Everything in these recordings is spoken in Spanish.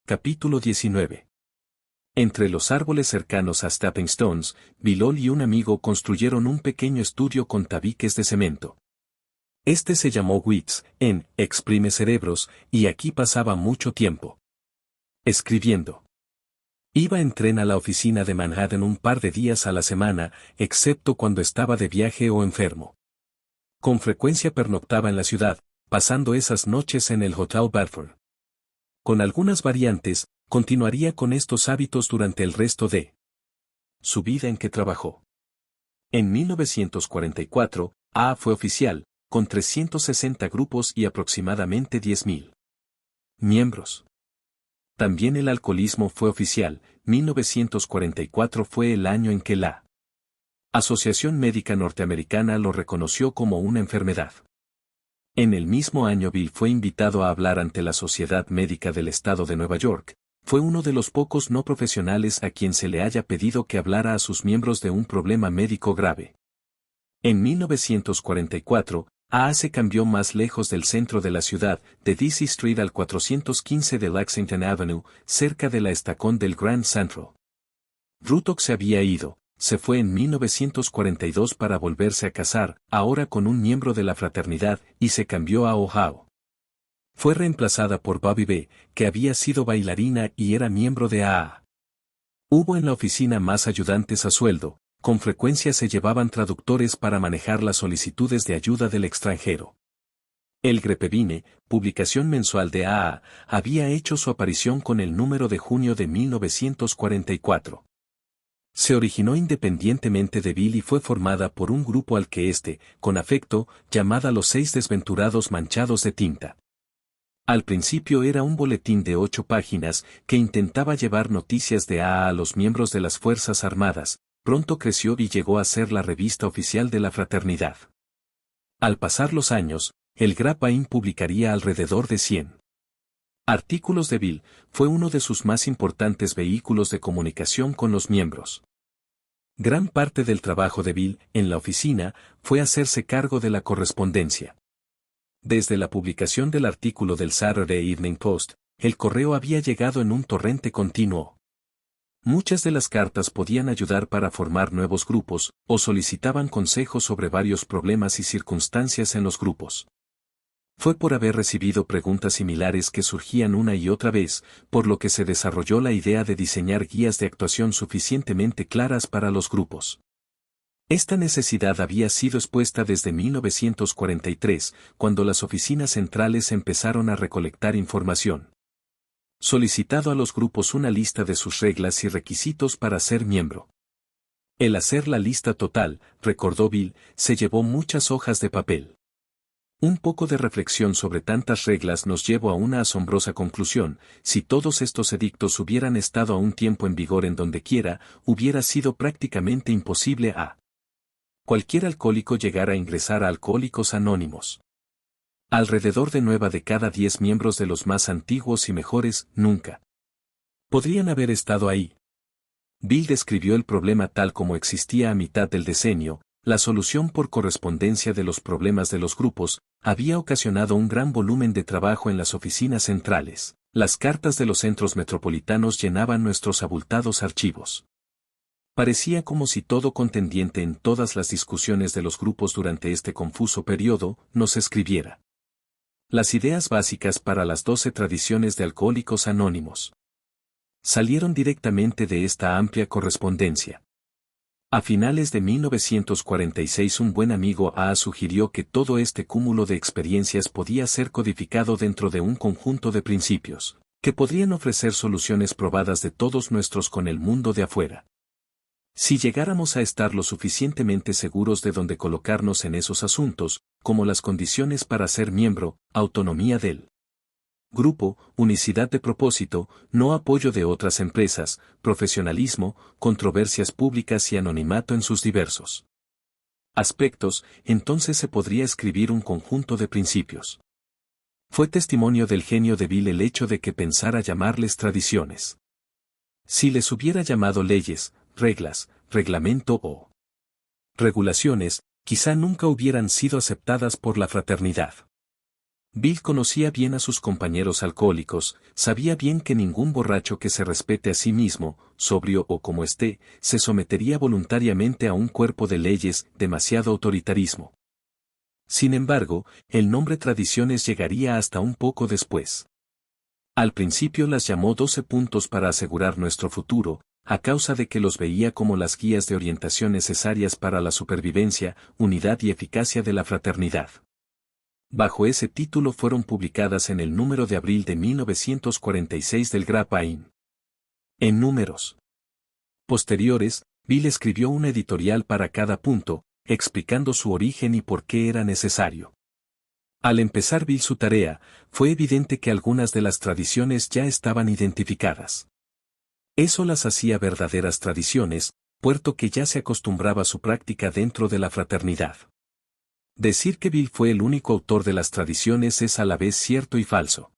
Capítulo 19. Entre los árboles cercanos a Stepping Stones, Bill y un amigo construyeron un pequeño estudio con tabiques de cemento. Este se llamó Wits, en Exprime Cerebros, y aquí pasaba mucho tiempo escribiendo. Iba en tren a la oficina de Manhattan un par de días a la semana, excepto cuando estaba de viaje o enfermo. Con frecuencia pernoctaba en la ciudad, pasando esas noches en el Hotel Bedford. Con algunas variantes, continuaría con estos hábitos durante el resto de su vida en que trabajó. En 1944, AA fue oficial, con 360 grupos y aproximadamente 10.000 miembros. También el alcoholismo fue oficial, 1944 fue el año en que la Asociación Médica Norteamericana lo reconoció como una enfermedad. En el mismo año Bill fue invitado a hablar ante la Sociedad Médica del Estado de Nueva York. Fue uno de los pocos no profesionales a quien se le haya pedido que hablara a sus miembros de un problema médico grave. En 1944, AA se cambió más lejos del centro de la ciudad, de DC Street al 415 de Lexington Avenue, cerca de la estación del Grand Central. Rutok se había ido. Se fue en 1942 para volverse a casar, ahora con un miembro de la fraternidad, y se cambió a Ohio. Fue reemplazada por Bobby B., que había sido bailarina y era miembro de AA. Hubo en la oficina más ayudantes a sueldo, con frecuencia se llevaban traductores para manejar las solicitudes de ayuda del extranjero. El Grapevine, publicación mensual de AA, había hecho su aparición con el número de junio de 1944. Se originó independientemente de Bill y fue formada por un grupo al que con afecto, llamada Los 6 Desventurados Manchados de Tinta. Al principio era un boletín de 8 páginas que intentaba llevar noticias de AA a los miembros de las Fuerzas Armadas. Pronto creció y llegó a ser la revista oficial de la fraternidad. Al pasar los años, el Grapevine publicaría alrededor de 100 artículos de Bill. Fue uno de sus más importantes vehículos de comunicación con los miembros. Gran parte del trabajo de Bill, en la oficina, fue hacerse cargo de la correspondencia. Desde la publicación del artículo del Saturday Evening Post, el correo había llegado en un torrente continuo. Muchas de las cartas podían ayudar para formar nuevos grupos, o solicitaban consejos sobre varios problemas y circunstancias en los grupos. Fue por haber recibido preguntas similares que surgían una y otra vez, por lo que se desarrolló la idea de diseñar guías de actuación suficientemente claras para los grupos. Esta necesidad había sido expuesta desde 1943, cuando las oficinas centrales empezaron a recolectar información. Solicitado a los grupos una lista de sus reglas y requisitos para ser miembro. El hacer la lista total, recordó Bill, se llevó muchas hojas de papel. Un poco de reflexión sobre tantas reglas nos llevó a una asombrosa conclusión: si todos estos edictos hubieran estado a un tiempo en vigor en donde quiera, hubiera sido prácticamente imposible a cualquier alcohólico llegar a ingresar a Alcohólicos Anónimos. Alrededor de 9 de cada 10 miembros de los más antiguos y mejores, nunca podrían haber estado ahí. Bill describió el problema tal como existía a mitad del decenio. La solución por correspondencia de los problemas de los grupos había ocasionado un gran volumen de trabajo en las oficinas centrales. Las cartas de los centros metropolitanos llenaban nuestros abultados archivos. Parecía como si todo contendiente en todas las discusiones de los grupos durante este confuso periodo nos escribiera las ideas básicas para las 12 tradiciones de Alcohólicos Anónimos. Salieron directamente de esta amplia correspondencia. A finales de 1946 un buen amigo AA sugirió que todo este cúmulo de experiencias podía ser codificado dentro de un conjunto de principios, que podrían ofrecer soluciones probadas de todos nuestros con el mundo de afuera. Si llegáramos a estar lo suficientemente seguros de dónde colocarnos en esos asuntos, como las condiciones para ser miembro, autonomía del grupo, unicidad de propósito, no apoyo de otras empresas, profesionalismo, controversias públicas y anonimato en sus diversos aspectos, entonces se podría escribir un conjunto de principios. Fue testimonio del genio de Bill el hecho de que pensara llamarles tradiciones. Si les hubiera llamado leyes, reglas, reglamento o regulaciones, quizá nunca hubieran sido aceptadas por la fraternidad. Bill conocía bien a sus compañeros alcohólicos, sabía bien que ningún borracho que se respete a sí mismo, sobrio o como esté, se sometería voluntariamente a un cuerpo de leyes, demasiado autoritarismo. Sin embargo, el nombre Tradiciones llegaría hasta un poco después. Al principio las llamó 12 puntos para asegurar nuestro futuro, a causa de que los veía como las guías de orientación necesarias para la supervivencia, unidad y eficacia de la fraternidad. Bajo ese título fueron publicadas en el número de abril de 1946 del Grapevine. En números posteriores, Bill escribió una editorial para cada punto, explicando su origen y por qué era necesario. Al empezar Bill su tarea, fue evidente que algunas de las tradiciones ya estaban identificadas. Eso las hacía verdaderas tradiciones, puesto que ya se acostumbraba a su práctica dentro de la fraternidad. Decir que Bill fue el único autor de las tradiciones es a la vez cierto y falso.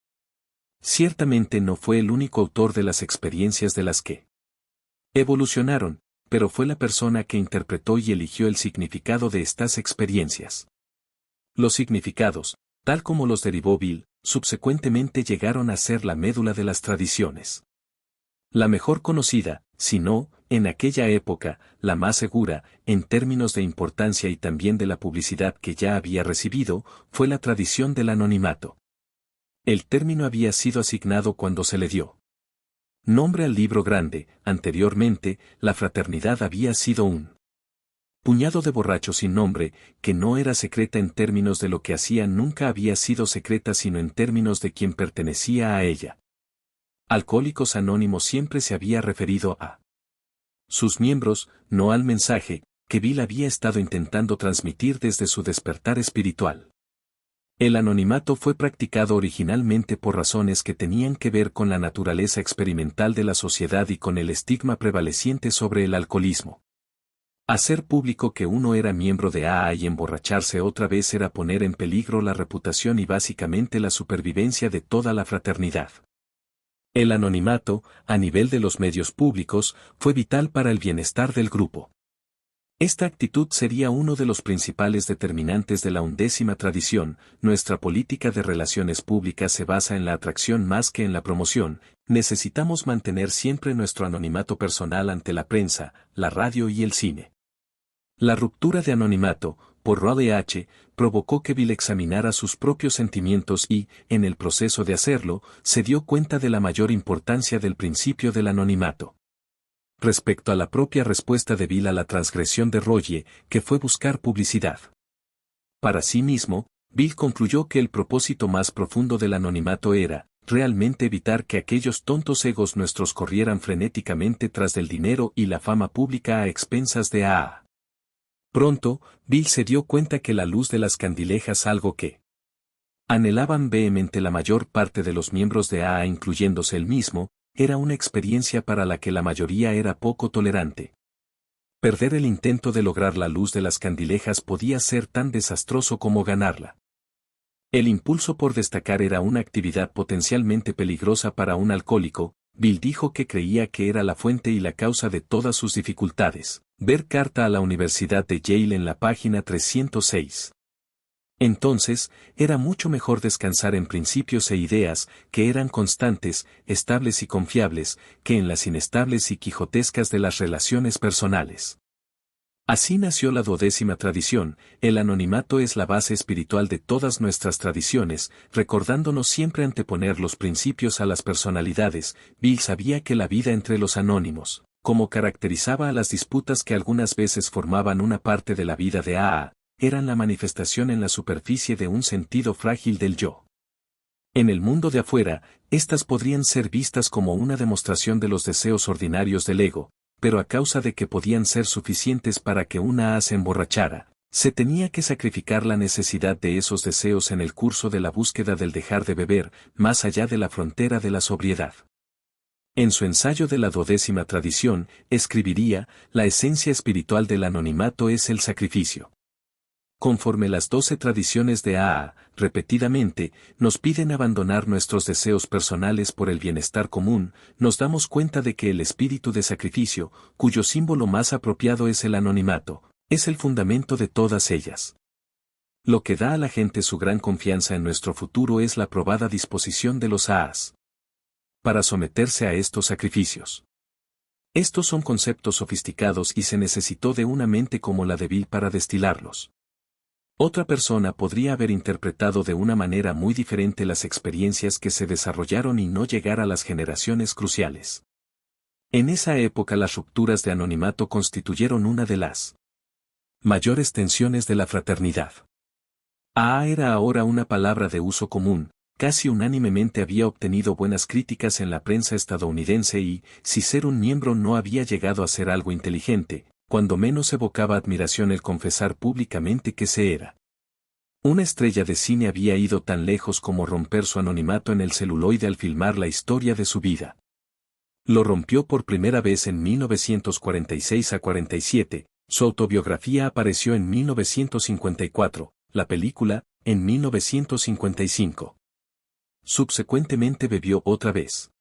Ciertamente no fue el único autor de las experiencias de las que evolucionaron, pero fue la persona que interpretó y eligió el significado de estas experiencias. Los significados, tal como los derivó Bill, subsecuentemente llegaron a ser la médula de las tradiciones. La mejor conocida, si no, en aquella época, la más segura, en términos de importancia y también de la publicidad que ya había recibido, fue la tradición del anonimato. El término había sido asignado cuando se le dio nombre al libro grande. Anteriormente, la fraternidad había sido un puñado de borrachos sin nombre, que no era secreta en términos de lo que hacían, nunca había sido secreta sino en términos de quien pertenecía a ella. Alcohólicos Anónimos siempre se había referido a sus miembros, no al mensaje que Bill había estado intentando transmitir desde su despertar espiritual. El anonimato fue practicado originalmente por razones que tenían que ver con la naturaleza experimental de la sociedad y con el estigma prevaleciente sobre el alcoholismo. Hacer público que uno era miembro de AA y emborracharse otra vez era poner en peligro la reputación y básicamente la supervivencia de toda la fraternidad. El anonimato, a nivel de los medios públicos, fue vital para el bienestar del grupo. Esta actitud sería uno de los principales determinantes de la 11ª tradición. Nuestra política de relaciones públicas se basa en la atracción más que en la promoción. Necesitamos mantener siempre nuestro anonimato personal ante la prensa, la radio y el cine. La ruptura de anonimato, por Raleigh H., provocó que Bill examinara sus propios sentimientos y, en el proceso de hacerlo, se dio cuenta de la mayor importancia del principio del anonimato. Respecto a la propia respuesta de Bill a la transgresión de Rolle, que fue buscar publicidad para sí mismo, Bill concluyó que el propósito más profundo del anonimato era, realmente evitar que aquellos tontos egos nuestros corrieran frenéticamente tras del dinero y la fama pública a expensas de AA. Pronto, Bill se dio cuenta que la luz de las candilejas, algo que anhelaban vehemente la mayor parte de los miembros de AA incluyéndose él mismo, era una experiencia para la que la mayoría era poco tolerante. Perder el intento de lograr la luz de las candilejas podía ser tan desastroso como ganarla. El impulso por destacar era una actividad potencialmente peligrosa para un alcohólico. Bill dijo que creía que era la fuente y la causa de todas sus dificultades. Ver carta a la Universidad de Yale en la página 306. Entonces, era mucho mejor descansar en principios e ideas, que eran constantes, estables y confiables, que en las inestables y quijotescas de las relaciones personales. Así nació la 12ª tradición. El anonimato es la base espiritual de todas nuestras tradiciones, recordándonos siempre anteponer los principios a las personalidades. Bill sabía que la vida entre los anónimos, como caracterizaba a las disputas que algunas veces formaban una parte de la vida de AA, eran la manifestación en la superficie de un sentido frágil del yo. En el mundo de afuera, estas podrían ser vistas como una demostración de los deseos ordinarios del ego, pero a causa de que podían ser suficientes para que una AA se emborrachara, se tenía que sacrificar la necesidad de esos deseos en el curso de la búsqueda del dejar de beber, más allá de la frontera de la sobriedad. En su ensayo de la 12ª tradición, escribiría, la esencia espiritual del anonimato es el sacrificio. Conforme las 12 tradiciones de AA, repetidamente, nos piden abandonar nuestros deseos personales por el bienestar común, nos damos cuenta de que el espíritu de sacrificio, cuyo símbolo más apropiado es el anonimato, es el fundamento de todas ellas. Lo que da a la gente su gran confianza en nuestro futuro es la probada disposición de los AAs para someterse a estos sacrificios. Estos son conceptos sofisticados y se necesitó de una mente como la de Bill para destilarlos. Otra persona podría haber interpretado de una manera muy diferente las experiencias que se desarrollaron y no llegar a las generaciones cruciales. En esa época las rupturas de anonimato constituyeron una de las mayores tensiones de la fraternidad. AA era ahora una palabra de uso común, casi unánimemente había obtenido buenas críticas en la prensa estadounidense y, si ser un miembro no había llegado a ser algo inteligente, cuando menos evocaba admiración el confesar públicamente que se era. Una estrella de cine había ido tan lejos como romper su anonimato en el celuloide al filmar la historia de su vida. Lo rompió por primera vez en 1946 a 47, su autobiografía apareció en 1954, la película, en 1955. Subsecuentemente bebió otra vez.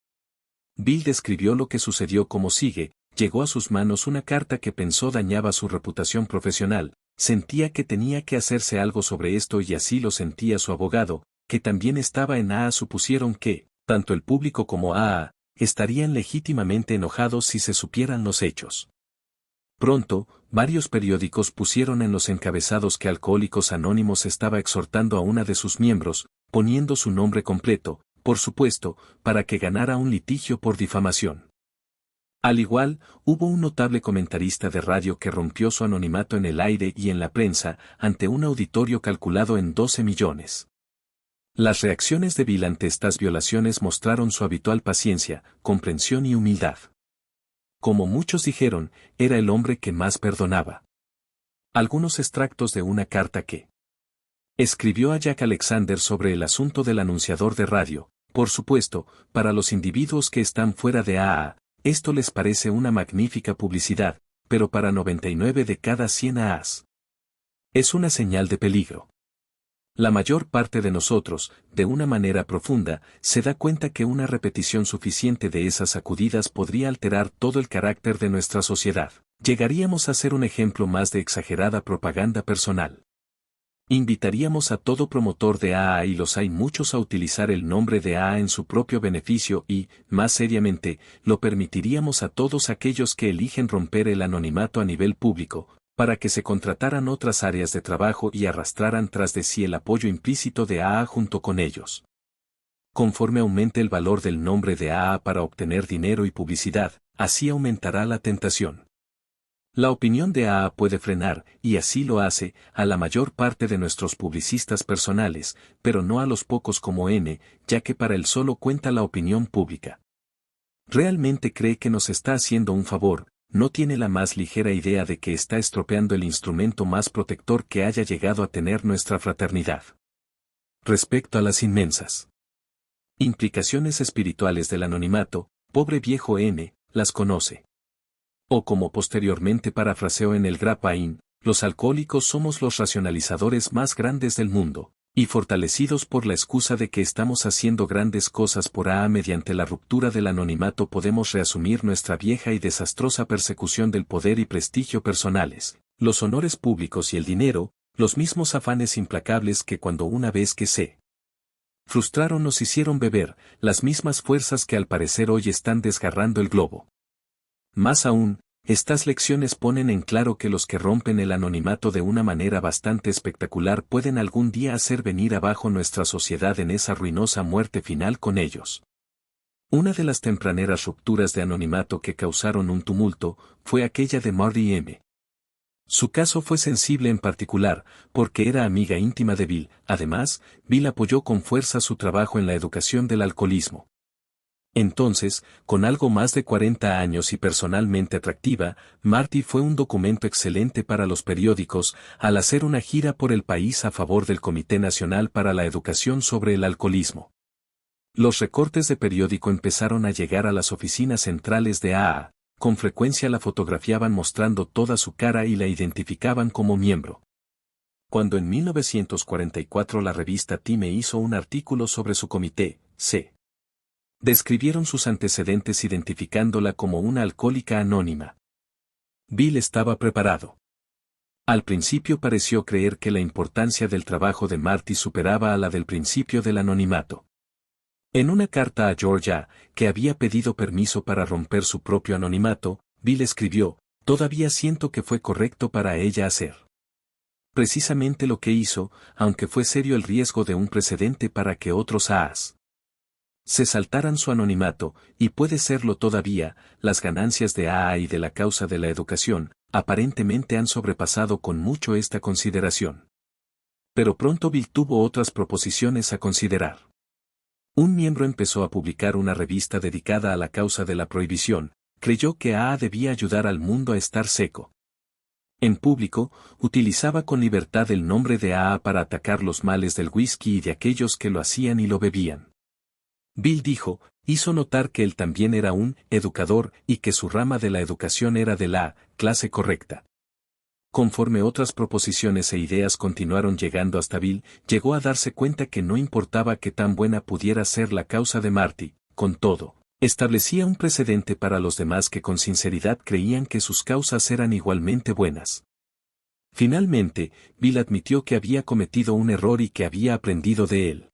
Bill describió lo que sucedió como sigue: llegó a sus manos una carta que pensó dañaba su reputación profesional, sentía que tenía que hacerse algo sobre esto y así lo sentía su abogado, que también estaba en AA. Supusieron que, tanto el público como AA, estarían legítimamente enojados si se supieran los hechos. Pronto, varios periódicos pusieron en los encabezados que Alcohólicos Anónimos estaba exhortando a una de sus miembros, poniendo su nombre completo, por supuesto, para que ganara un litigio por difamación. Al igual, hubo un notable comentarista de radio que rompió su anonimato en el aire y en la prensa, ante un auditorio calculado en 12 millones. Las reacciones de Bill ante estas violaciones mostraron su habitual paciencia, comprensión y humildad. Como muchos dijeron, era el hombre que más perdonaba. Algunos extractos de una carta que escribió a Jack Alexander sobre el asunto del anunciador de radio. Por supuesto, para los individuos que están fuera de AA, esto les parece una magnífica publicidad, pero para 99 de cada 100 AAs es una señal de peligro. La mayor parte de nosotros, de una manera profunda, se da cuenta que una repetición suficiente de esas sacudidas podría alterar todo el carácter de nuestra sociedad. Llegaríamos a ser un ejemplo más de exagerada propaganda personal. Invitaríamos a todo promotor de AA, y los hay muchos, a utilizar el nombre de AA en su propio beneficio y, más seriamente, lo permitiríamos a todos aquellos que eligen romper el anonimato a nivel público, para que se contrataran otras áreas de trabajo y arrastraran tras de sí el apoyo implícito de AA junto con ellos. Conforme aumente el valor del nombre de AA para obtener dinero y publicidad, así aumentará la tentación. La opinión de AA puede frenar, y así lo hace, a la mayor parte de nuestros publicistas personales, pero no a los pocos como N, ya que para él solo cuenta la opinión pública. Realmente cree que nos está haciendo un favor. No tiene la más ligera idea de que está estropeando el instrumento más protector que haya llegado a tener nuestra fraternidad. Respecto a las inmensas implicaciones espirituales del anonimato, pobre viejo N, las conoce. O como posteriormente parafraseó en el Grapevine, los alcohólicos somos los racionalizadores más grandes del mundo, y fortalecidos por la excusa de que estamos haciendo grandes cosas por AA mediante la ruptura del anonimato, podemos reasumir nuestra vieja y desastrosa persecución del poder y prestigio personales, los honores públicos y el dinero, los mismos afanes implacables que cuando una vez que se frustraron nos hicieron beber, las mismas fuerzas que al parecer hoy están desgarrando el globo. Más aún, estas lecciones ponen en claro que los que rompen el anonimato de una manera bastante espectacular pueden algún día hacer venir abajo nuestra sociedad en esa ruinosa muerte final con ellos. Una de las tempraneras rupturas de anonimato que causaron un tumulto fue aquella de Marty M. Su caso fue sensible en particular, porque era amiga íntima de Bill. Además, Bill apoyó con fuerza su trabajo en la educación del alcoholismo. Entonces, con algo más de 40 años y personalmente atractiva, Marty fue un documento excelente para los periódicos al hacer una gira por el país a favor del Comité Nacional para la Educación sobre el Alcoholismo. Los recortes de periódico empezaron a llegar a las oficinas centrales de AA, con frecuencia la fotografiaban mostrando toda su cara y la identificaban como miembro. Cuando en 1944 la revista Time hizo un artículo sobre su comité, describieron sus antecedentes identificándola como una alcohólica anónima. Bill estaba preparado. Al principio pareció creer que la importancia del trabajo de Marty superaba a la del principio del anonimato. En una carta a Georgia, que había pedido permiso para romper su propio anonimato, Bill escribió: «Todavía siento que fue correcto para ella hacer precisamente lo que hizo, aunque fue serio el riesgo de un precedente para que otros AAs se saltaran su anonimato, y puede serlo todavía. Las ganancias de AA y de la causa de la educación, aparentemente han sobrepasado con mucho esta consideración». Pero pronto Bill tuvo otras proposiciones a considerar. Un miembro empezó a publicar una revista dedicada a la causa de la prohibición. Creyó que AA debía ayudar al mundo a estar seco. En público, utilizaba con libertad el nombre de AA para atacar los males del whisky y de aquellos que lo hacían y lo bebían. Bill dijo, hizo notar que él también era un educador y que su rama de la educación era de la clase correcta. Conforme otras proposiciones e ideas continuaron llegando hasta Bill, llegó a darse cuenta que no importaba qué tan buena pudiera ser la causa de Marty, con todo, establecía un precedente para los demás que con sinceridad creían que sus causas eran igualmente buenas. Finalmente, Bill admitió que había cometido un error y que había aprendido de él.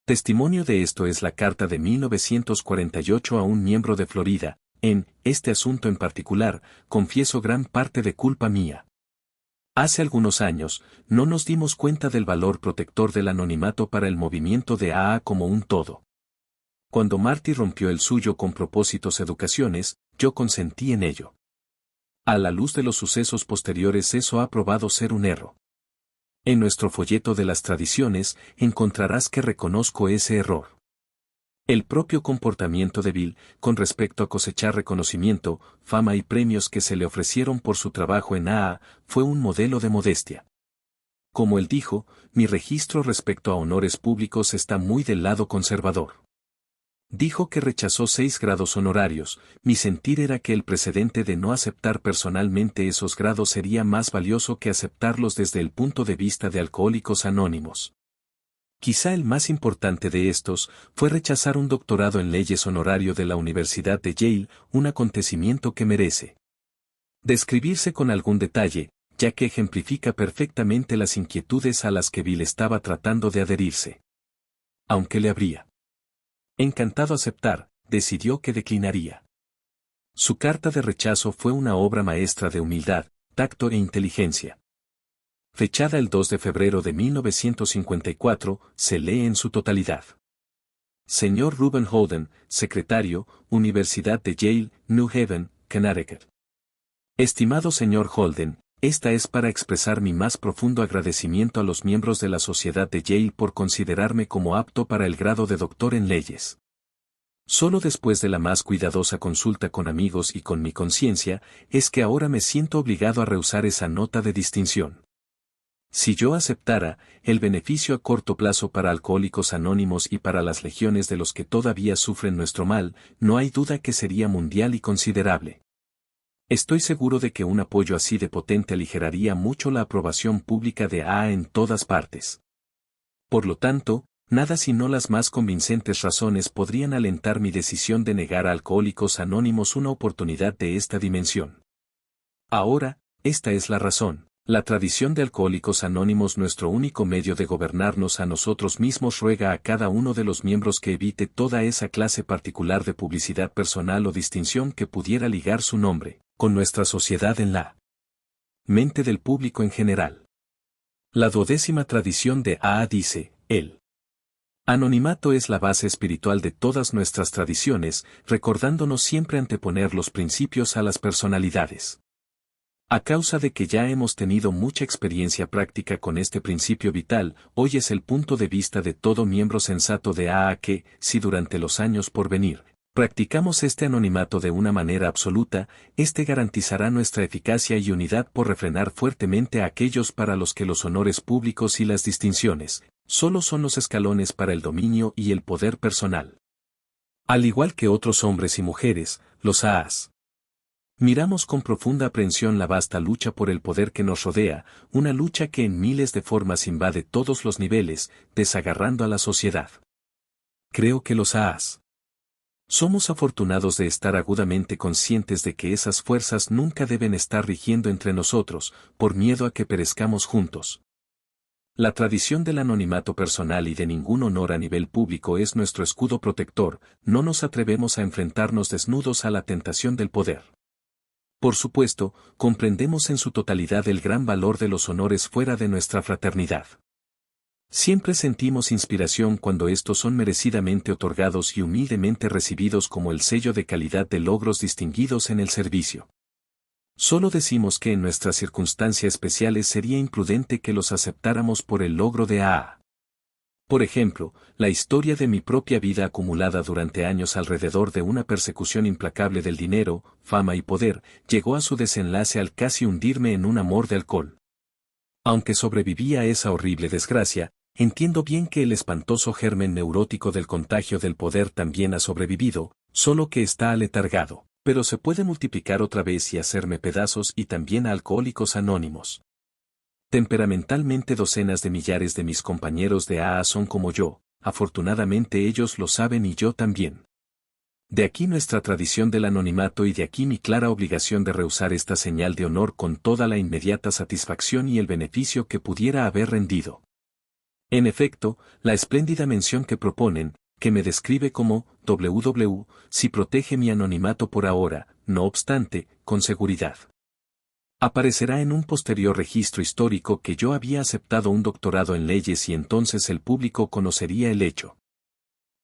Testimonio de esto es la carta de 1948 a un miembro de Florida: «En este asunto en particular, confieso gran parte de culpa mía. Hace algunos años, no nos dimos cuenta del valor protector del anonimato para el movimiento de AA como un todo. Cuando Marty rompió el suyo con propósitos educaciones, yo consentí en ello. A la luz de los sucesos posteriores eso ha probado ser un error. En nuestro folleto de las tradiciones, encontrarás que reconozco ese error». El propio comportamiento de Bill, con respecto a cosechar reconocimiento, fama y premios que se le ofrecieron por su trabajo en AA, fue un modelo de modestia. Como él dijo, mi registro respecto a honores públicos está muy del lado conservador. Dijo que rechazó 6 grados honorarios. Mi sentir era que el precedente de no aceptar personalmente esos grados sería más valioso que aceptarlos desde el punto de vista de Alcohólicos Anónimos. Quizá el más importante de estos fue rechazar un doctorado en leyes honorario de la Universidad de Yale, un acontecimiento que merece describirse con algún detalle, ya que ejemplifica perfectamente las inquietudes a las que Bill estaba tratando de adherirse. Aunque le habría encantado aceptar, decidió que declinaría. Su carta de rechazo fue una obra maestra de humildad, tacto e inteligencia. Fechada el 2 de febrero de 1954, se lee en su totalidad. Señor Reuben Holden, secretario, Universidad de Yale, New Haven, Connecticut. Estimado señor Holden, esta es para expresar mi más profundo agradecimiento a los miembros de la Sociedad de Yale por considerarme como apto para el grado de doctor en leyes. Solo después de la más cuidadosa consulta con amigos y con mi conciencia, es que ahora me siento obligado a rehusar esa nota de distinción. Si yo aceptara, el beneficio a corto plazo para Alcohólicos Anónimos y para las legiones de los que todavía sufren nuestro mal, no hay duda que sería mundial y considerable. Estoy seguro de que un apoyo así de potente aligeraría mucho la aprobación pública de AA en todas partes. Por lo tanto, nada sino las más convincentes razones podrían alentar mi decisión de negar a Alcohólicos Anónimos una oportunidad de esta dimensión. Ahora, esta es la razón. La tradición de Alcohólicos Anónimos, nuestro único medio de gobernarnos a nosotros mismos, ruega a cada uno de los miembros que evite toda esa clase particular de publicidad personal o distinción que pudiera ligar su nombre con nuestra sociedad en la mente del público en general. La 12ª tradición de AA dice: el anonimato es la base espiritual de todas nuestras tradiciones, recordándonos siempre anteponer los principios a las personalidades. A causa de que ya hemos tenido mucha experiencia práctica con este principio vital, hoy es el punto de vista de todo miembro sensato de AA que, si durante los años por venir, practicamos este anonimato de una manera absoluta, este garantizará nuestra eficacia y unidad por refrenar fuertemente a aquellos para los que los honores públicos y las distinciones solo son los escalones para el dominio y el poder personal. Al igual que otros hombres y mujeres, los AAs miramos con profunda aprensión la vasta lucha por el poder que nos rodea, una lucha que en miles de formas invade todos los niveles, desagarrando a la sociedad. Creo que los AAs Somos afortunados de estar agudamente conscientes de que esas fuerzas nunca deben estar rigiendo entre nosotros, por miedo a que perezcamos juntos. La tradición del anonimato personal y de ningún honor a nivel público es nuestro escudo protector, no nos atrevemos a enfrentarnos desnudos a la tentación del poder. Por supuesto, comprendemos en su totalidad el gran valor de los honores fuera de nuestra fraternidad. Siempre sentimos inspiración cuando estos son merecidamente otorgados y humildemente recibidos como el sello de calidad de logros distinguidos en el servicio. Solo decimos que en nuestras circunstancias especiales sería imprudente que los aceptáramos por el logro de AA. Por ejemplo, la historia de mi propia vida acumulada durante años alrededor de una persecución implacable del dinero, fama y poder, llegó a su desenlace al casi hundirme en un amor de alcohol. Aunque sobreviví a esa horrible desgracia, entiendo bien que el espantoso germen neurótico del contagio del poder también ha sobrevivido, solo que está aletargado, pero se puede multiplicar otra vez y hacerme pedazos y también a Alcohólicos Anónimos. Temperamentalmente docenas de millares de mis compañeros de AA son como yo, afortunadamente ellos lo saben y yo también. De aquí nuestra tradición del anonimato y de aquí mi clara obligación de rehusar esta señal de honor con toda la inmediata satisfacción y el beneficio que pudiera haber rendido. En efecto, la espléndida mención que proponen, que me describe como WW, si protege mi anonimato por ahora, no obstante, con seguridad. Aparecerá en un posterior registro histórico que yo había aceptado un doctorado en leyes y entonces el público conocería el hecho.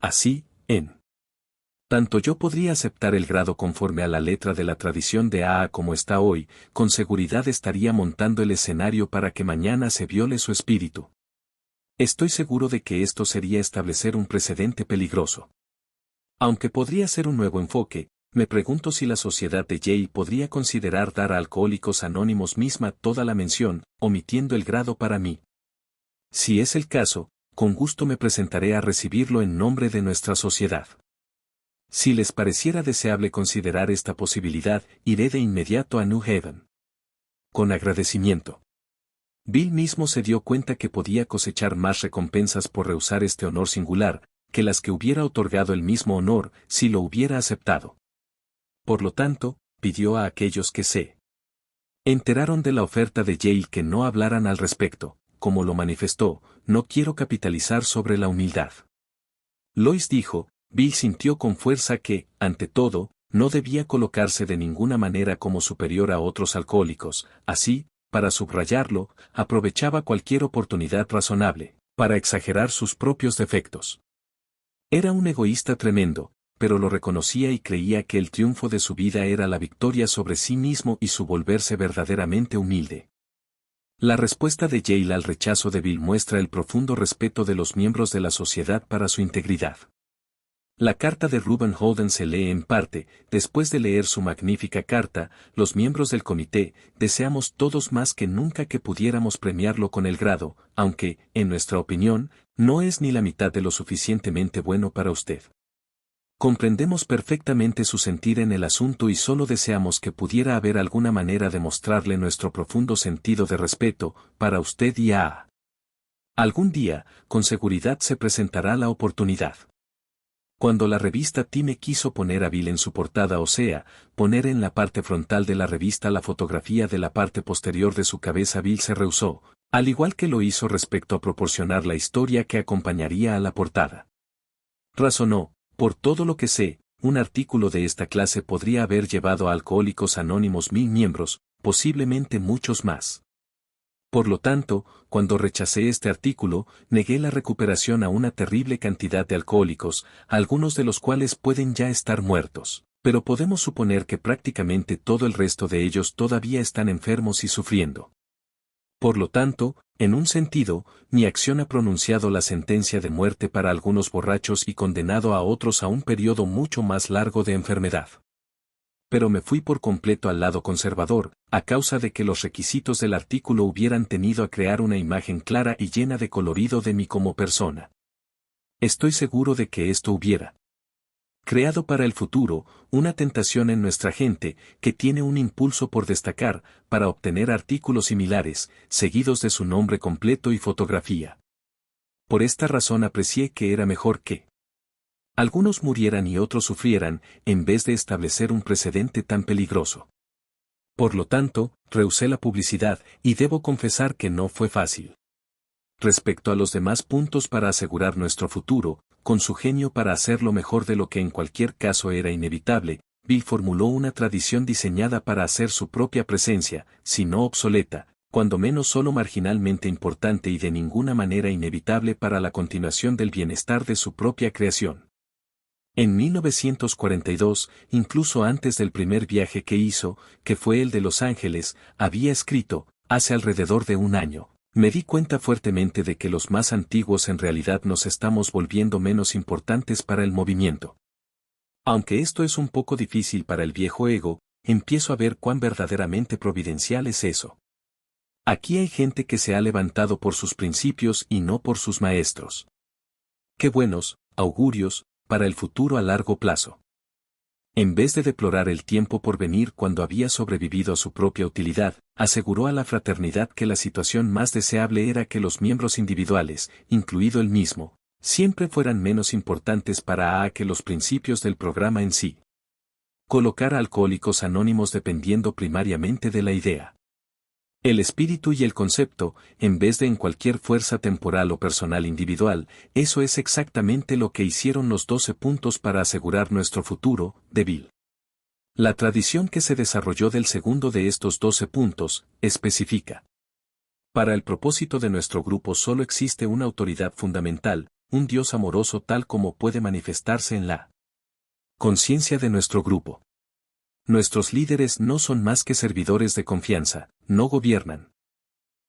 Así, en tanto yo podría aceptar el grado conforme a la letra de la tradición de AA como está hoy, con seguridad estaría montando el escenario para que mañana se viole su espíritu. Estoy seguro de que esto sería establecer un precedente peligroso. Aunque podría ser un nuevo enfoque, me pregunto si la sociedad de Yale podría considerar dar a Alcohólicos Anónimos misma toda la mención, omitiendo el grado para mí. Si es el caso, con gusto me presentaré a recibirlo en nombre de nuestra sociedad. Si les pareciera deseable considerar esta posibilidad, iré de inmediato a New Haven. Con agradecimiento. Bill mismo se dio cuenta que podía cosechar más recompensas por rehusar este honor singular, que las que hubiera otorgado el mismo honor si lo hubiera aceptado. Por lo tanto, pidió a aquellos que se enteraron de la oferta de Yale que no hablaran al respecto, como lo manifestó, no quiero capitalizar sobre la humildad. Lois dijo, Bill sintió con fuerza que, ante todo, no debía colocarse de ninguna manera como superior a otros alcohólicos, así, para subrayarlo, aprovechaba cualquier oportunidad razonable, para exagerar sus propios defectos. Era un egoísta tremendo, pero lo reconocía y creía que el triunfo de su vida era la victoria sobre sí mismo y su volverse verdaderamente humilde. La respuesta de Yale al rechazo de Bill muestra el profundo respeto de los miembros de la sociedad para su integridad. La carta de Reuben Holden se lee en parte, después de leer su magnífica carta, los miembros del comité, deseamos todos más que nunca que pudiéramos premiarlo con el grado, aunque, en nuestra opinión, no es ni la mitad de lo suficientemente bueno para usted. Comprendemos perfectamente su sentir en el asunto y solo deseamos que pudiera haber alguna manera de mostrarle nuestro profundo sentido de respeto, para usted y a. Algún día, con seguridad se presentará la oportunidad. Cuando la revista Time quiso poner a Bill en su portada, o sea, poner en la parte frontal de la revista la fotografía de la parte posterior de su cabeza, Bill se rehusó, al igual que lo hizo respecto a proporcionar la historia que acompañaría a la portada. Razonó, por todo lo que sé, un artículo de esta clase podría haber llevado a Alcohólicos Anónimos 1000 miembros, posiblemente muchos más. Por lo tanto, cuando rechacé este artículo, negué la recuperación a una terrible cantidad de alcohólicos, algunos de los cuales pueden ya estar muertos, pero podemos suponer que prácticamente todo el resto de ellos todavía están enfermos y sufriendo. Por lo tanto, en un sentido, mi acción ha pronunciado la sentencia de muerte para algunos borrachos y condenado a otros a un periodo mucho más largo de enfermedad. Pero me fui por completo al lado conservador, a causa de que los requisitos del artículo hubieran tenido a crear una imagen clara y llena de colorido de mí como persona. Estoy seguro de que esto hubiera creado para el futuro una tentación en nuestra gente, que tiene un impulso por destacar, para obtener artículos similares, seguidos de su nombre completo y fotografía. Por esta razón aprecié que era mejor que Algunos murieran y otros sufrieran, en vez de establecer un precedente tan peligroso. Por lo tanto, rehusé la publicidad, y debo confesar que no fue fácil. Respecto a los demás puntos para asegurar nuestro futuro, con su genio para hacerlo mejor de lo que en cualquier caso era inevitable, Bill formuló una tradición diseñada para hacer su propia presencia, si no obsoleta, cuando menos solo marginalmente importante y de ninguna manera inevitable para la continuación del bienestar de su propia creación. En 1942, incluso antes del primer viaje que hizo, que fue el de Los Ángeles, había escrito, hace alrededor de un año, me di cuenta fuertemente de que los más antiguos en realidad nos estamos volviendo menos importantes para el movimiento. Aunque esto es un poco difícil para el viejo ego, empiezo a ver cuán verdaderamente providencial es eso. Aquí hay gente que se ha levantado por sus principios y no por sus maestros. Qué buenos augurios para el futuro a largo plazo. En vez de deplorar el tiempo por venir cuando había sobrevivido a su propia utilidad, aseguró a la fraternidad que la situación más deseable era que los miembros individuales, incluido él mismo, siempre fueran menos importantes para AA que los principios del programa en sí. Colocar a Alcohólicos Anónimos dependiendo primariamente de la idea. El espíritu y el concepto, en vez de en cualquier fuerza temporal o personal individual, eso es exactamente lo que hicieron los 12 puntos para asegurar nuestro futuro, de Bill. La tradición que se desarrolló del segundo de estos 12 puntos, especifica. Para el propósito de nuestro grupo solo existe una autoridad fundamental, un Dios amoroso tal como puede manifestarse en la conciencia de nuestro grupo. Nuestros líderes no son más que servidores de confianza, no gobiernan.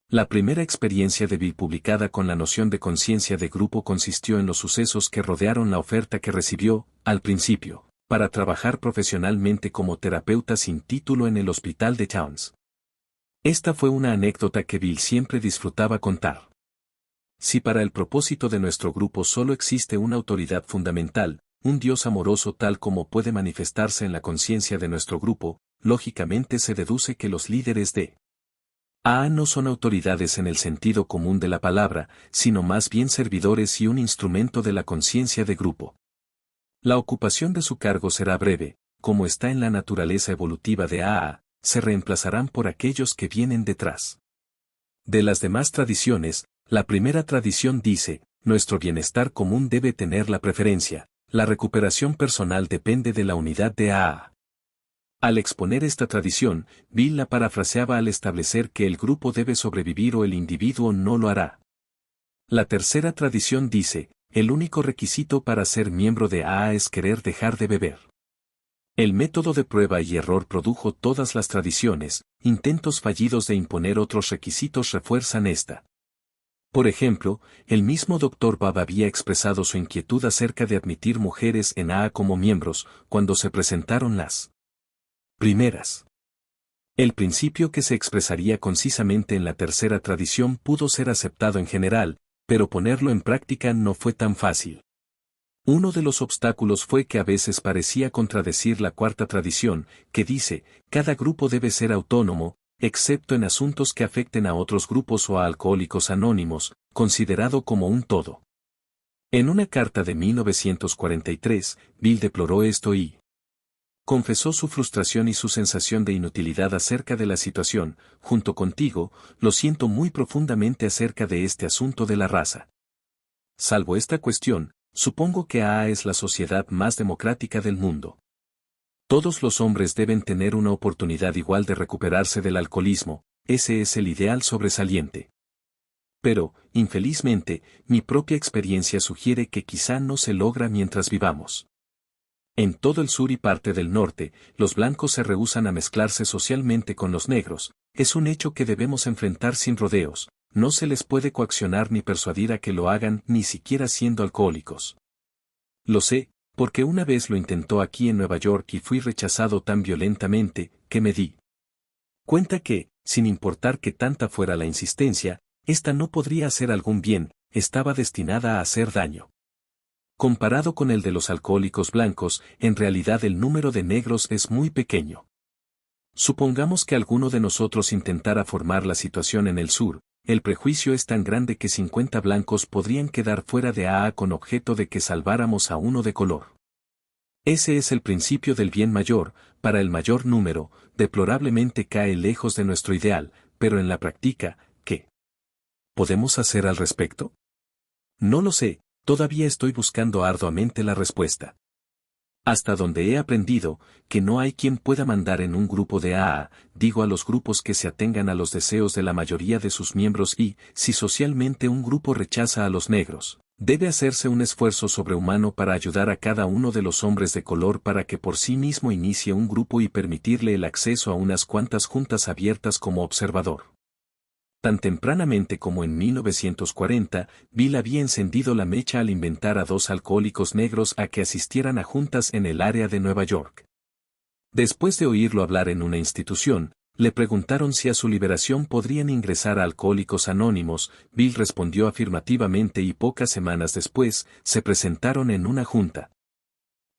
La primera experiencia de Bill publicada con la noción de conciencia de grupo consistió en los sucesos que rodearon la oferta que recibió, al principio, para trabajar profesionalmente como terapeuta sin título en el hospital de Towns. Esta fue una anécdota que Bill siempre disfrutaba contar. Si para el propósito de nuestro grupo solo existe una autoridad fundamental, un Dios amoroso tal como puede manifestarse en la conciencia de nuestro grupo, lógicamente se deduce que los líderes de AA no son autoridades en el sentido común de la palabra, sino más bien servidores y un instrumento de la conciencia de grupo. La ocupación de su cargo será breve, como está en la naturaleza evolutiva de AA, se reemplazarán por aquellos que vienen detrás. De las demás tradiciones, la primera tradición dice, nuestro bienestar común debe tener la preferencia. La recuperación personal depende de la unidad de AA. Al exponer esta tradición, Bill la parafraseaba al establecer que el grupo debe sobrevivir o el individuo no lo hará. La tercera tradición dice, el único requisito para ser miembro de AA es querer dejar de beber. El método de prueba y error produjo todas las tradiciones, intentos fallidos de imponer otros requisitos refuerzan esta. Por ejemplo, el mismo Dr. Bab había expresado su inquietud acerca de admitir mujeres en AA como miembros, cuando se presentaron las primeras. El principio que se expresaría concisamente en la tercera tradición pudo ser aceptado en general, pero ponerlo en práctica no fue tan fácil. Uno de los obstáculos fue que a veces parecía contradecir la cuarta tradición, que dice, cada grupo debe ser autónomo, excepto en asuntos que afecten a otros grupos o a Alcohólicos Anónimos, considerado como un todo. En una carta de 1943, Bill deploró esto y confesó su frustración y su sensación de inutilidad acerca de la situación. Junto contigo, lo siento muy profundamente acerca de este asunto de la raza. Salvo esta cuestión, supongo que AA es la sociedad más democrática del mundo. Todos los hombres deben tener una oportunidad igual de recuperarse del alcoholismo, ese es el ideal sobresaliente. Pero, infelizmente, mi propia experiencia sugiere que quizá no se logra mientras vivamos. En todo el sur y parte del norte, los blancos se rehúsan a mezclarse socialmente con los negros, es un hecho que debemos enfrentar sin rodeos, no se les puede coaccionar ni persuadir a que lo hagan ni siquiera siendo alcohólicos. Lo sé, porque una vez lo intentó aquí en Nueva York y fui rechazado tan violentamente, que me di cuenta que, sin importar que tanta fuera la insistencia, esta no podría hacer algún bien, estaba destinada a hacer daño. Comparado con el de los alcohólicos blancos, en realidad el número de negros es muy pequeño. Supongamos que alguno de nosotros intentara formar la situación en el sur, el prejuicio es tan grande que 50 blancos podrían quedar fuera de AA con objeto de que salváramos a uno de color. Ese es el principio del bien mayor, para el mayor número, deplorablemente cae lejos de nuestro ideal, pero en la práctica, ¿qué podemos hacer al respecto? No lo sé, todavía estoy buscando arduamente la respuesta. Hasta donde he aprendido, que no hay quien pueda mandar en un grupo de AA, digo a los grupos que se atengan a los deseos de la mayoría de sus miembros y, si socialmente un grupo rechaza a los negros, debe hacerse un esfuerzo sobrehumano para ayudar a cada uno de los hombres de color para que por sí mismo inicie un grupo y permitirle el acceso a unas cuantas juntas abiertas como observador. Tan tempranamente como en 1940, Bill había encendido la mecha al inventar a 2 alcohólicos negros a que asistieran a juntas en el área de Nueva York. Después de oírlo hablar en una institución, le preguntaron si a su liberación podrían ingresar a Alcohólicos Anónimos. Bill respondió afirmativamente y pocas semanas después, se presentaron en una junta.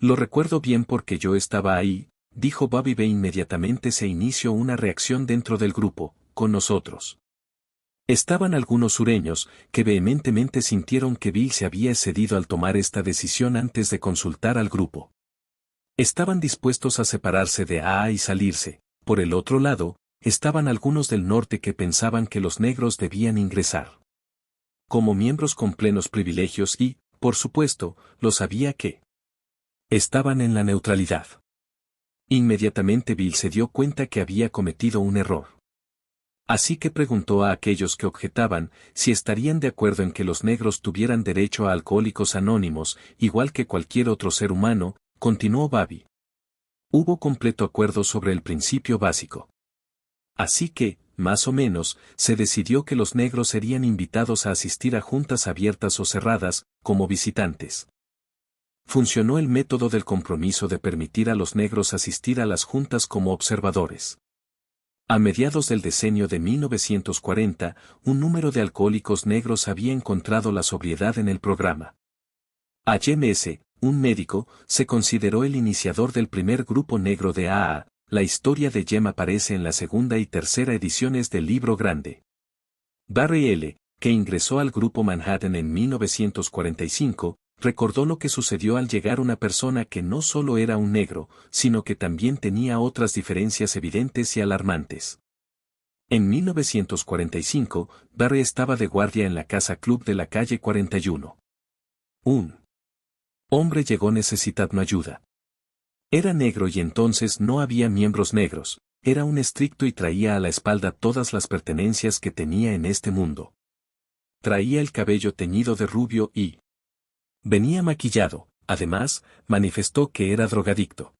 Lo recuerdo bien porque yo estaba ahí, dijo Bobby B. Inmediatamente se inició una reacción dentro del grupo, con nosotros. Estaban algunos sureños, que vehementemente sintieron que Bill se había excedido al tomar esta decisión antes de consultar al grupo. Estaban dispuestos a separarse de AA y salirse. Por el otro lado, estaban algunos del norte que pensaban que los negros debían ingresar como miembros con plenos privilegios y, por supuesto, lo sabía que estaban en la neutralidad. Inmediatamente Bill se dio cuenta que había cometido un error. Así que preguntó a aquellos que objetaban si estarían de acuerdo en que los negros tuvieran derecho a Alcohólicos Anónimos, igual que cualquier otro ser humano, continuó Bobby. Hubo completo acuerdo sobre el principio básico. Así que, más o menos, se decidió que los negros serían invitados a asistir a juntas abiertas o cerradas, como visitantes. Funcionó el método del compromiso de permitir a los negros asistir a las juntas como observadores. A mediados del decenio de 1940, un número de alcohólicos negros había encontrado la sobriedad en el programa. James, un médico, se consideró el iniciador del primer grupo negro de AA. La historia de Jem aparece en la segunda y tercera ediciones del Libro Grande. Barry L., que ingresó al grupo Manhattan en 1945, recordó lo que sucedió al llegar una persona que no solo era un negro, sino que también tenía otras diferencias evidentes y alarmantes. En 1945, Barry estaba de guardia en la casa club de la calle 41. Un hombre llegó necesitando ayuda. Era negro y entonces no había miembros negros, era un estricto y traía a la espalda todas las pertenencias que tenía en este mundo. Traía el cabello teñido de rubio y venía maquillado, además, manifestó que era drogadicto.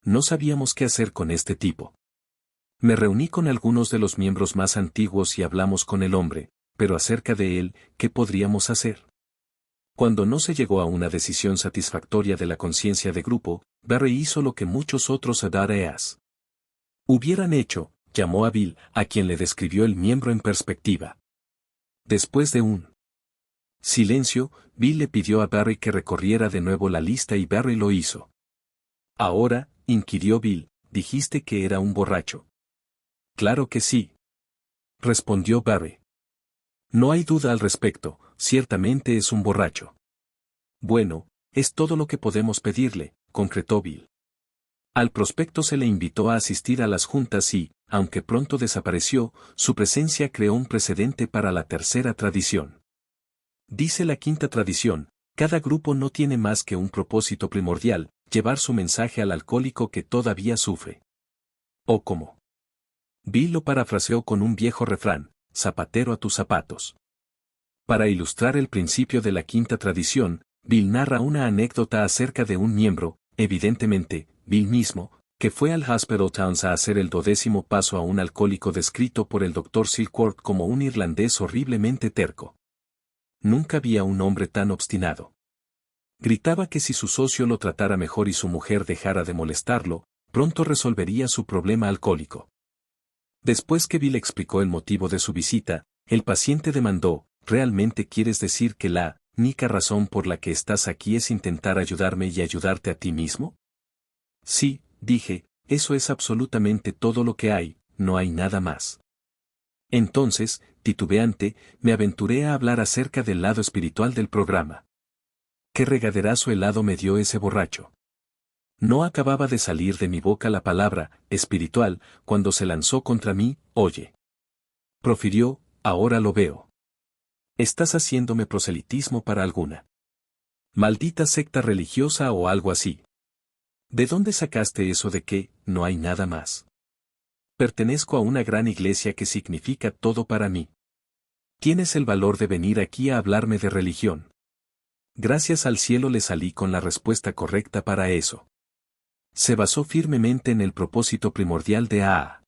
No sabíamos qué hacer con este tipo. Me reuní con algunos de los miembros más antiguos y hablamos con el hombre, pero acerca de él, ¿qué podríamos hacer? Cuando no se llegó a una decisión satisfactoria de la conciencia de grupo, Barry hizo lo que muchos otros Adareas hubieran hecho, llamó a Bill, a quien le describió el miembro en perspectiva. Después de un silencio, Bill le pidió a Barry que recorriera de nuevo la lista y Barry lo hizo. Ahora, inquirió Bill, dijiste que era un borracho. Claro que sí, respondió Barry. No hay duda al respecto, ciertamente es un borracho. Bueno, es todo lo que podemos pedirle, concretó Bill. Al prospecto se le invitó a asistir a las juntas y, aunque pronto desapareció, su presencia creó un precedente para la tercera tradición. Dice la quinta tradición, cada grupo no tiene más que un propósito primordial, llevar su mensaje al alcohólico que todavía sufre. ¿O cómo? Bill lo parafraseó con un viejo refrán, zapatero a tus zapatos. Para ilustrar el principio de la quinta tradición, Bill narra una anécdota acerca de un miembro, evidentemente, Bill mismo, que fue al Hospital Towns a hacer el 12º paso a un alcohólico descrito por el Dr. Silkworth como un irlandés horriblemente terco. Nunca vi a un hombre tan obstinado. Gritaba que si su socio lo tratara mejor y su mujer dejara de molestarlo, pronto resolvería su problema alcohólico. Después que Bill explicó el motivo de su visita, el paciente demandó, ¿realmente quieres decir que la única razón por la que estás aquí es intentar ayudarme y ayudarte a ti mismo? Sí, dije, eso es absolutamente todo lo que hay, no hay nada más. Entonces, titubeante, me aventuré a hablar acerca del lado espiritual del programa. ¿Qué regaderazo helado me dio ese borracho? No acababa de salir de mi boca la palabra, espiritual, cuando se lanzó contra mí, oye. Profirió, ahora lo veo. Estás haciéndome proselitismo para alguna maldita secta religiosa o algo así. ¿De dónde sacaste eso de que no hay nada más? Pertenezco a una gran iglesia que significa todo para mí. ¿Tienes el valor de venir aquí a hablarme de religión? Gracias al cielo le salí con la respuesta correcta para eso. Se basó firmemente en el propósito primordial de AA.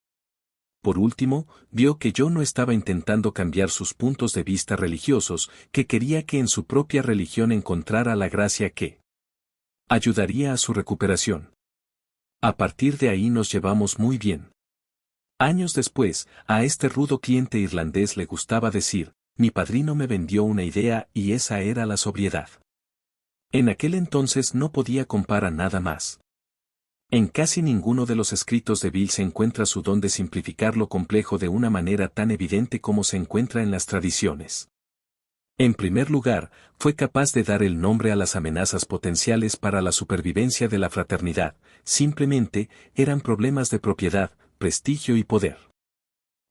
Por último, vio que yo no estaba intentando cambiar sus puntos de vista religiosos, que quería que en su propia religión encontrara la gracia que ayudaría a su recuperación. A partir de ahí nos llevamos muy bien. Años después, a este rudo cliente irlandés le gustaba decir, mi padrino me vendió una idea y esa era la sobriedad. En aquel entonces no podía comparar nada más. En casi ninguno de los escritos de Bill se encuentra su don de simplificar lo complejo de una manera tan evidente como se encuentra en las tradiciones. En primer lugar, fue capaz de dar el nombre a las amenazas potenciales para la supervivencia de la fraternidad, simplemente, eran problemas de propiedad, prestigio y poder.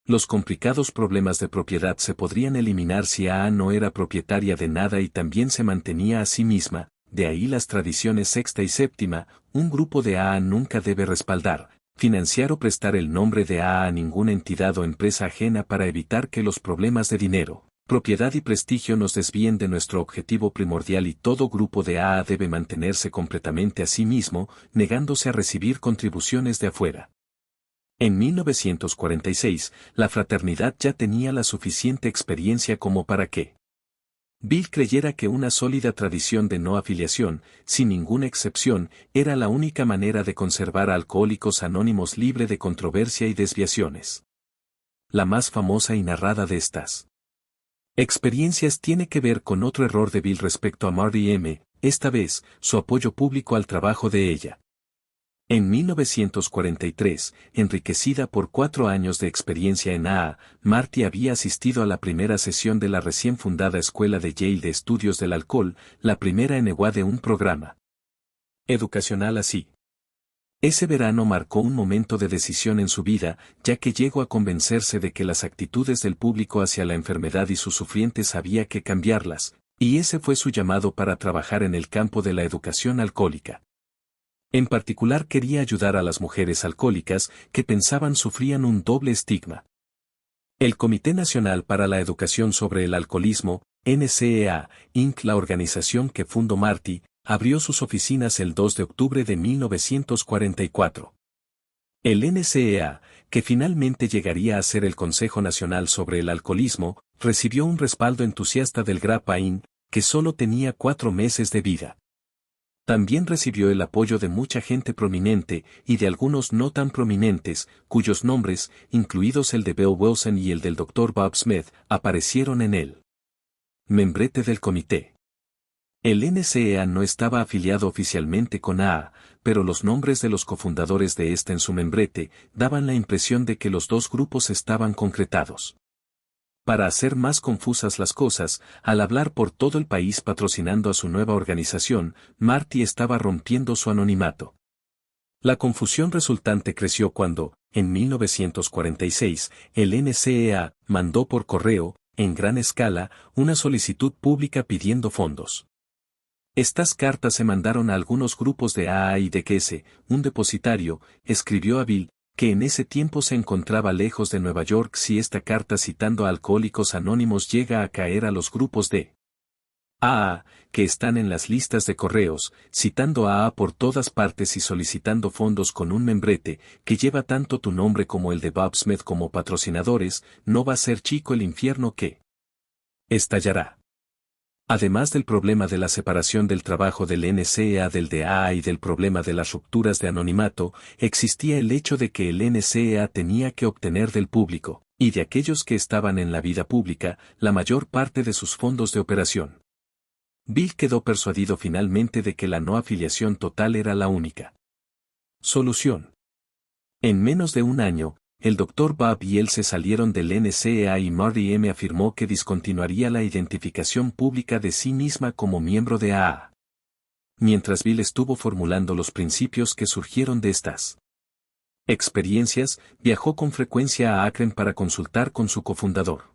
Los complicados problemas de propiedad se podrían eliminar si AA no era propietaria de nada y también se mantenía a sí misma, de ahí las tradiciones sexta y séptima, un grupo de AA nunca debe respaldar, financiar o prestar el nombre de AA a ninguna entidad o empresa ajena para evitar que los problemas de dinero, propiedad y prestigio nos desvíen de nuestro objetivo primordial y todo grupo de AA debe mantenerse completamente a sí mismo, negándose a recibir contribuciones de afuera. En 1946, la fraternidad ya tenía la suficiente experiencia como para que Bill creyera que una sólida tradición de no afiliación, sin ninguna excepción, era la única manera de conservar a Alcohólicos Anónimos libre de controversia y desviaciones. La más famosa y narrada de estas experiencias tiene que ver con otro error de Bill respecto a Marty M., esta vez, su apoyo público al trabajo de ella. En 1943, enriquecida por 4 años de experiencia en AA, Marty había asistido a la primera sesión de la recién fundada Escuela de Yale de Estudios del Alcohol, la primera en EWA de un programa educacional así. Ese verano marcó un momento de decisión en su vida, ya que llegó a convencerse de que las actitudes del público hacia la enfermedad y sus sufrientes había que cambiarlas, y ese fue su llamado para trabajar en el campo de la educación alcohólica. En particular quería ayudar a las mujeres alcohólicas que pensaban sufrían un doble estigma. El Comité Nacional para la Educación sobre el Alcoholismo, NCEA, Inc., la organización que fundó Marty, abrió sus oficinas el 2 de octubre de 1944. El NCEA, que finalmente llegaría a ser el Consejo Nacional sobre el Alcoholismo, recibió un respaldo entusiasta del GRAPA Inc., que solo tenía 4 meses de vida. También recibió el apoyo de mucha gente prominente y de algunos no tan prominentes, cuyos nombres, incluidos el de Bill Wilson y el del Dr. Bob Smith, aparecieron en el membrete del comité. El NCEA no estaba afiliado oficialmente con AA, pero los nombres de los cofundadores de este en su membrete daban la impresión de que los dos grupos estaban concretados. Para hacer más confusas las cosas, al hablar por todo el país patrocinando a su nueva organización, Marty estaba rompiendo su anonimato. La confusión resultante creció cuando, en 1946, el NCEA mandó por correo, en gran escala, una solicitud pública pidiendo fondos. Estas cartas se mandaron a algunos grupos de AA y de Kese, un depositario, escribió a Bill, que en ese tiempo se encontraba lejos de Nueva York si esta carta citando a Alcohólicos Anónimos llega a caer a los grupos de AA, que están en las listas de correos, citando a AA por todas partes y solicitando fondos con un membrete, que lleva tanto tu nombre como el de Bob Smith como patrocinadores, no va a ser chico el infierno que estallará. Además del problema de la separación del trabajo del NCEA del de AA y del problema de las rupturas de anonimato, existía el hecho de que el NCEA tenía que obtener del público, y de aquellos que estaban en la vida pública, la mayor parte de sus fondos de operación. Bill quedó persuadido finalmente de que la no afiliación total era la única solución. En menos de un año, el Dr. Bob y él se salieron del NCAA y Marty M. afirmó que discontinuaría la identificación pública de sí misma como miembro de AA. Mientras Bill estuvo formulando los principios que surgieron de estas experiencias, viajó con frecuencia a Akron para consultar con su cofundador.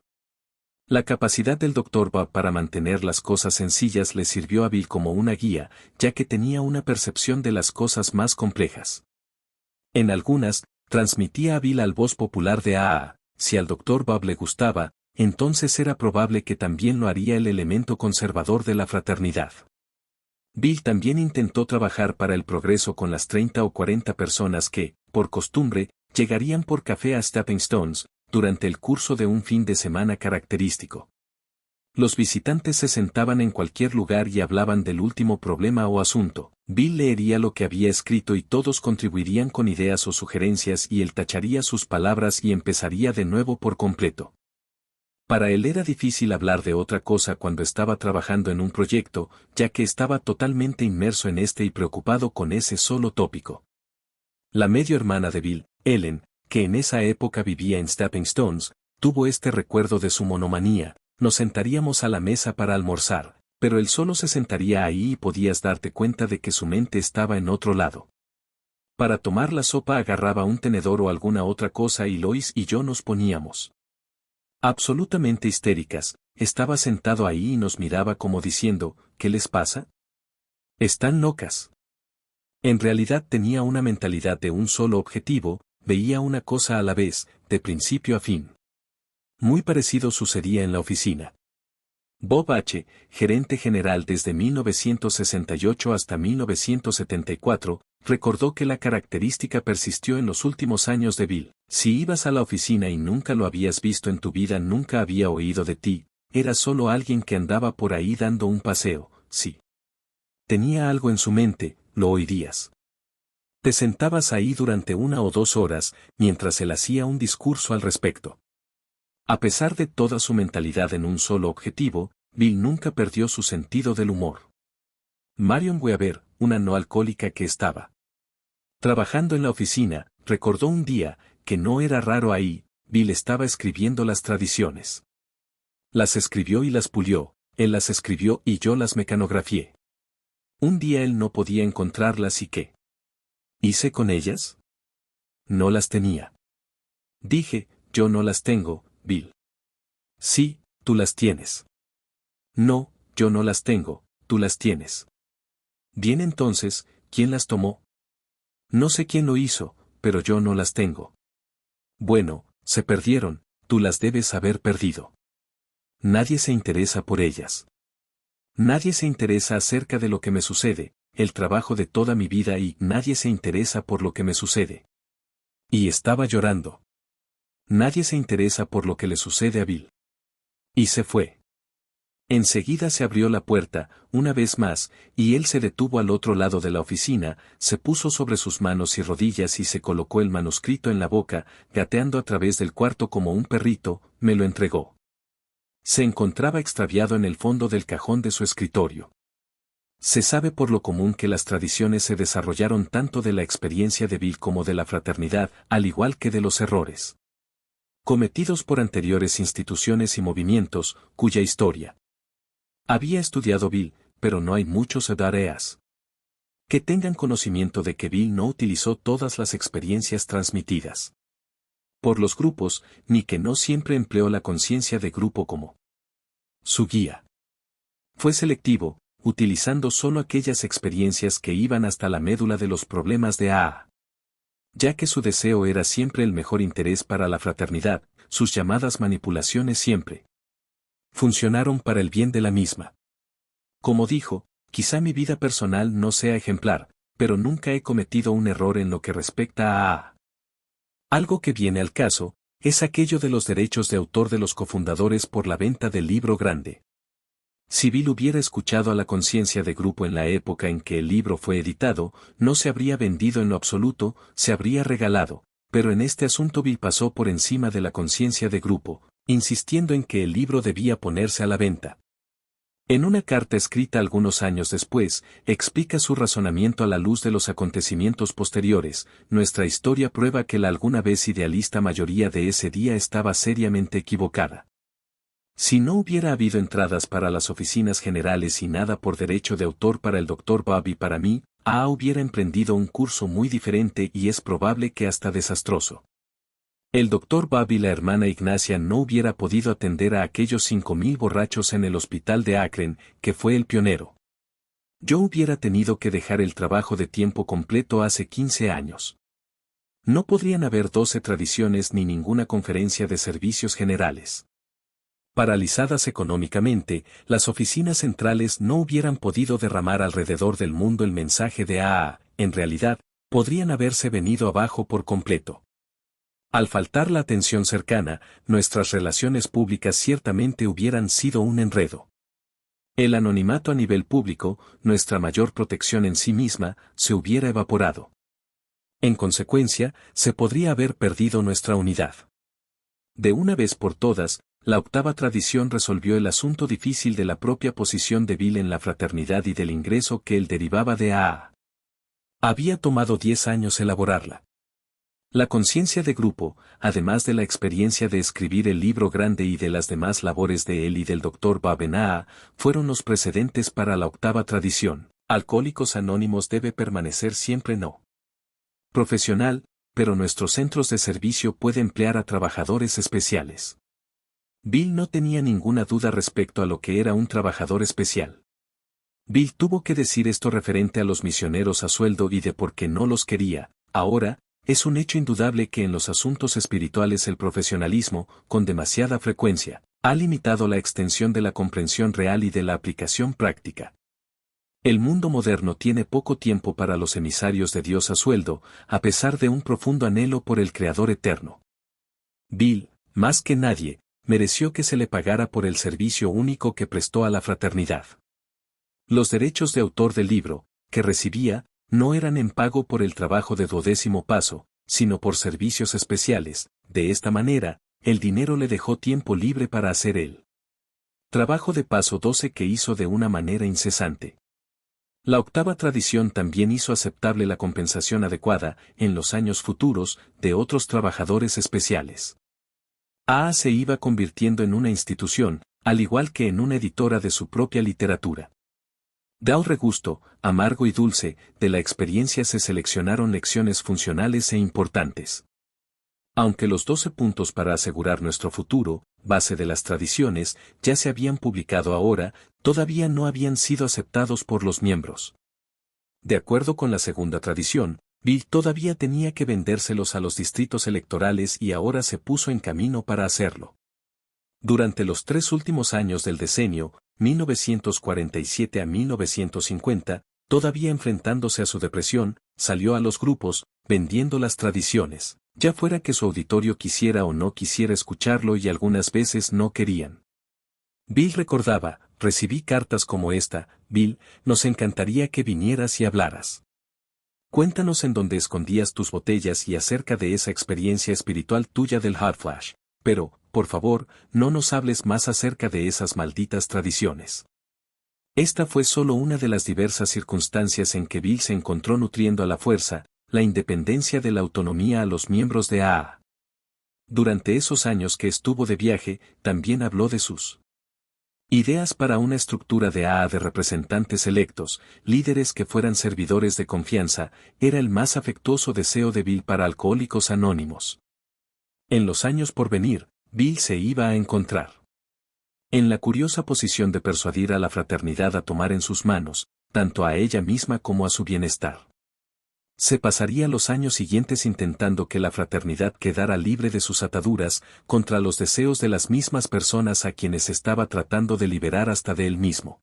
La capacidad del Dr. Bob para mantener las cosas sencillas le sirvió a Bill como una guía, ya que tenía una percepción de las cosas más complejas. En algunas, transmitía a Bill al voz popular de AA, si al Dr. Bob le gustaba, entonces era probable que también lo haría el elemento conservador de la fraternidad. Bill también intentó trabajar para el progreso con las 30 o 40 personas que, por costumbre, llegarían por café a Stepping Stones, durante el curso de un fin de semana característico. Los visitantes se sentaban en cualquier lugar y hablaban del último problema o asunto. Bill leería lo que había escrito y todos contribuirían con ideas o sugerencias y él tacharía sus palabras y empezaría de nuevo por completo. Para él era difícil hablar de otra cosa cuando estaba trabajando en un proyecto, ya que estaba totalmente inmerso en este y preocupado con ese solo tópico. La medio hermana de Bill, Ellen, que en esa época vivía en Stepping Stones, tuvo este recuerdo de su monomanía: nos sentaríamos a la mesa para almorzar, pero él solo se sentaría ahí y podías darte cuenta de que su mente estaba en otro lado. Para tomar la sopa agarraba un tenedor o alguna otra cosa y Lois y yo nos poníamos absolutamente histéricas. Estaba sentado ahí y nos miraba como diciendo, ¿qué les pasa? Están locas. En realidad tenía una mentalidad de un solo objetivo, veía una cosa a la vez, de principio a fin. Muy parecido sucedía en la oficina. Bob H., gerente general desde 1968 hasta 1974, recordó que la característica persistió en los últimos años de Bill. Si ibas a la oficina y nunca lo habías visto en tu vida, nunca había oído de ti, era solo alguien que andaba por ahí dando un paseo. Si tenía algo en su mente, lo oirías. Te sentabas ahí durante 1 o 2 horas, mientras él hacía un discurso al respecto. A pesar de toda su mentalidad en un solo objetivo, Bill nunca perdió su sentido del humor. Marion Weaver, una no alcohólica que estaba trabajando en la oficina, recordó un día, que no era raro ahí, Bill estaba escribiendo las tradiciones. Las escribió y las pulió, él las escribió y yo las mecanografié. Un día él no podía encontrarlas y ¿qué hice con ellas? No las tenía. Dije, yo no las tengo, Bill. Sí, tú las tienes. No, yo no las tengo, tú las tienes. Bien, entonces, ¿quién las tomó? No sé quién lo hizo, pero yo no las tengo. Bueno, se perdieron, tú las debes haber perdido. Nadie se interesa por ellas. Nadie se interesa acerca de lo que me sucede, el trabajo de toda mi vida, y nadie se interesa por lo que me sucede. Y estaba llorando. Nadie se interesa por lo que le sucede a Bill. Y se fue. Enseguida se abrió la puerta, una vez más, y él se detuvo al otro lado de la oficina, se puso sobre sus manos y rodillas y se colocó el manuscrito en la boca, gateando a través del cuarto como un perrito, me lo entregó. Se encontraba extraviado en el fondo del cajón de su escritorio. Se sabe por lo común que las tradiciones se desarrollaron tanto de la experiencia de Bill como de la fraternidad, al igual que de los errores cometidos por anteriores instituciones y movimientos, cuya historia había estudiado Bill, pero no hay muchos tareas que tengan conocimiento de que Bill no utilizó todas las experiencias transmitidas por los grupos, ni que no siempre empleó la conciencia de grupo como su guía. Fue selectivo, utilizando solo aquellas experiencias que iban hasta la médula de los problemas de AA. Ya que su deseo era siempre el mejor interés para la fraternidad, sus llamadas manipulaciones siempre funcionaron para el bien de la misma. Como dijo, quizá mi vida personal no sea ejemplar, pero nunca he cometido un error en lo que respecta a AA. Algo que viene al caso, es aquello de los derechos de autor de los cofundadores por la venta del libro grande. Si Bill hubiera escuchado a la conciencia de grupo en la época en que el libro fue editado, no se habría vendido en lo absoluto, se habría regalado, pero en este asunto Bill pasó por encima de la conciencia de grupo, insistiendo en que el libro debía ponerse a la venta. En una carta escrita algunos años después, explica su razonamiento a la luz de los acontecimientos posteriores. Nuestra historia prueba que la alguna vez idealista mayoría de ese día estaba seriamente equivocada. Si no hubiera habido entradas para las oficinas generales y nada por derecho de autor para el Dr. Bob y para mí, A hubiera emprendido un curso muy diferente y es probable que hasta desastroso. El Dr. Bob y la hermana Ignacia no hubiera podido atender a aquellos 5.000 borrachos en el hospital de Akron, que fue el pionero. Yo hubiera tenido que dejar el trabajo de tiempo completo hace 15 años. No podrían haber 12 tradiciones ni ninguna conferencia de servicios generales. Paralizadas económicamente, las oficinas centrales no hubieran podido derramar alrededor del mundo el mensaje de AA, en realidad, podrían haberse venido abajo por completo. Al faltar la atención cercana, nuestras relaciones públicas ciertamente hubieran sido un enredo. El anonimato a nivel público, nuestra mayor protección en sí misma, se hubiera evaporado. En consecuencia, se podría haber perdido nuestra unidad. De una vez por todas, la octava tradición resolvió el asunto difícil de la propia posición de Bill en la fraternidad y del ingreso que él derivaba de AA. Había tomado 10 años elaborarla. La conciencia de grupo, además de la experiencia de escribir el libro grande y de las demás labores de él y del Dr. Bob en AA, fueron los precedentes para la octava tradición. Alcohólicos Anónimos debe permanecer siempre no profesional, pero nuestros centros de servicio puede emplear a trabajadores especiales. Bill no tenía ninguna duda respecto a lo que era un trabajador especial. Bill tuvo que decir esto referente a los misioneros a sueldo y de por qué no los quería. Ahora, es un hecho indudable que en los asuntos espirituales el profesionalismo, con demasiada frecuencia, ha limitado la extensión de la comprensión real y de la aplicación práctica. El mundo moderno tiene poco tiempo para los emisarios de Dios a sueldo, a pesar de un profundo anhelo por el Creador eterno. Bill, más que nadie, mereció que se le pagara por el servicio único que prestó a la fraternidad. Los derechos de autor del libro, que recibía, no eran en pago por el trabajo de 12º paso, sino por servicios especiales. De esta manera, el dinero le dejó tiempo libre para hacer el trabajo de paso 12 que hizo de una manera incesante. La octava tradición también hizo aceptable la compensación adecuada, en los años futuros, de otros trabajadores especiales. AA se iba convirtiendo en una institución, al igual que en una editora de su propia literatura. Dado regusto, amargo y dulce, de la experiencia se seleccionaron lecciones funcionales e importantes. Aunque los 12 puntos para asegurar nuestro futuro, base de las tradiciones, ya se habían publicado ahora, todavía no habían sido aceptados por los miembros. De acuerdo con la segunda tradición, Bill todavía tenía que vendérselos a los distritos electorales y ahora se puso en camino para hacerlo. Durante los 3 últimos años del decenio, 1947 a 1950, todavía enfrentándose a su depresión, salió a los grupos, vendiendo las tradiciones, ya fuera que su auditorio quisiera o no quisiera escucharlo y algunas veces no querían. Bill recordaba, recibí cartas como esta, Bill, nos encantaría que vinieras y hablaras. Cuéntanos en dónde escondías tus botellas y acerca de esa experiencia espiritual tuya del Hot Flash, pero, por favor, no nos hables más acerca de esas malditas tradiciones. Esta fue solo una de las diversas circunstancias en que Bill se encontró nutriendo a la fuerza, la independencia de la autonomía a los miembros de AA. Durante esos años que estuvo de viaje, también habló de sus ideas para una estructura de AA de representantes electos, líderes que fueran servidores de confianza, era el más afectuoso deseo de Bill para Alcohólicos Anónimos. En los años por venir, Bill se iba a encontrar en la curiosa posición de persuadir a la fraternidad a tomar en sus manos, tanto a ella misma como a su bienestar. Se pasaría los años siguientes intentando que la fraternidad quedara libre de sus ataduras, contra los deseos de las mismas personas a quienes estaba tratando de liberar hasta de él mismo.